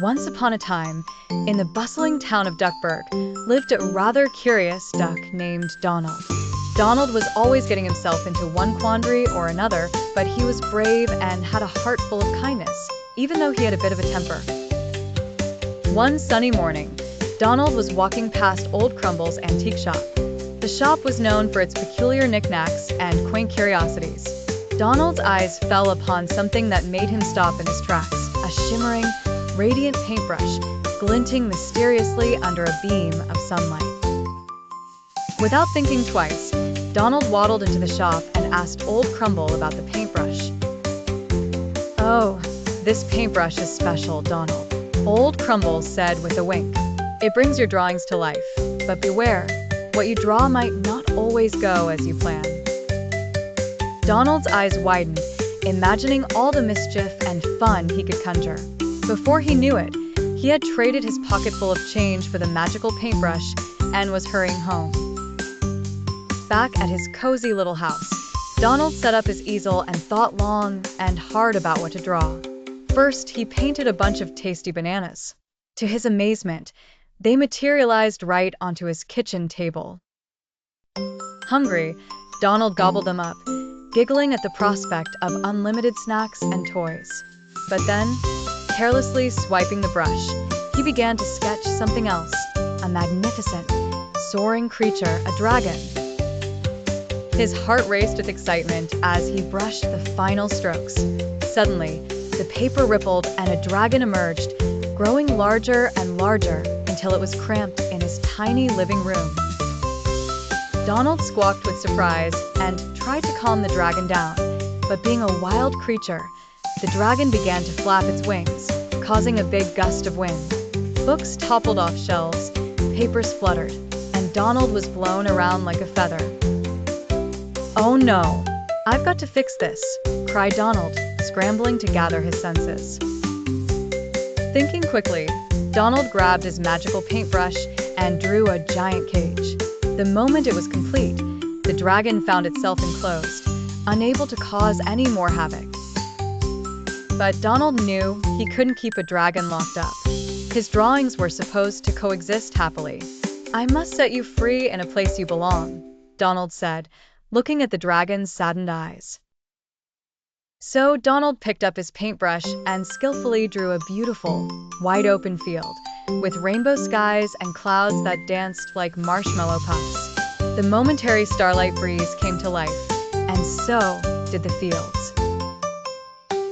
Once upon a time, in the bustling town of Duckburg, lived a rather curious duck named Donald. Donald was always getting himself into one quandary or another, but he was brave and had a heart full of kindness, even though he had a bit of a temper. One sunny morning, Donald was walking past Old Crumble's antique shop. The shop was known for its peculiar knickknacks and quaint curiosities. Donald's eyes fell upon something that made him stop in his tracks, a shimmering, radiant paintbrush, glinting mysteriously under a beam of sunlight. Without thinking twice, Donald waddled into the shop and asked Old Crumble about the paintbrush. "Oh, this paintbrush is special, Donald," Old Crumble said with a wink. "It brings your drawings to life, but beware, what you draw might not always go as you plan." Donald's eyes widened, imagining all the mischief and fun he could conjure. Before he knew it, he had traded his pocketful of change for the magical paintbrush and was hurrying home. Back at his cozy little house, Donald set up his easel and thought long and hard about what to draw. First, he painted a bunch of tasty bananas. To his amazement, they materialized right onto his kitchen table. Hungry, Donald gobbled them up, giggling at the prospect of unlimited snacks and toys. But then, carelessly swiping the brush, he began to sketch something else, a magnificent, soaring creature, a dragon. His heart raced with excitement as he brushed the final strokes. Suddenly, the paper rippled and a dragon emerged, growing larger and larger until it was cramped in his tiny living room. Donald squawked with surprise and tried to calm the dragon down, but being a wild creature, the dragon began to flap its wings, causing a big gust of wind. Books toppled off shelves, papers fluttered, and Donald was blown around like a feather. "Oh no, I've got to fix this," cried Donald, scrambling to gather his senses. Thinking quickly, Donald grabbed his magical paintbrush and drew a giant cage. The moment it was complete, the dragon found itself enclosed, unable to cause any more havoc. But Donald knew he couldn't keep a dragon locked up. His drawings were supposed to coexist happily. "I must set you free in a place you belong," Donald said, looking at the dragon's saddened eyes. So Donald picked up his paintbrush and skillfully drew a beautiful, wide-open field, with rainbow skies and clouds that danced like marshmallow puffs. The momentary starlight breeze came to life, and so did the fields.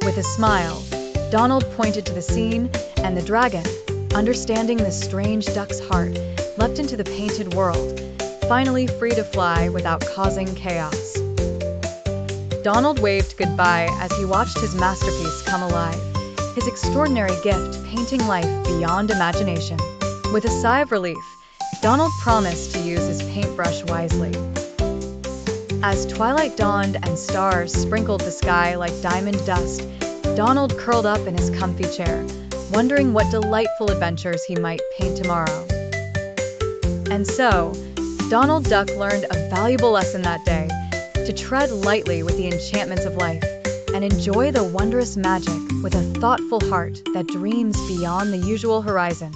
With a smile, Donald pointed to the scene, and the dragon, understanding the strange duck's heart, leapt into the painted world, finally free to fly without causing chaos. Donald waved goodbye as he watched his masterpiece come alive, his extraordinary gift painting life beyond imagination. With a sigh of relief, Donald promised to use his paintbrush wisely. As twilight dawned and stars sprinkled the sky like diamond dust, Donald curled up in his comfy chair, wondering what delightful adventures he might paint tomorrow. And so, Donald Duck learned a valuable lesson that day, to tread lightly with the enchantments of life and enjoy the wondrous magic with a thoughtful heart that dreams beyond the usual horizon.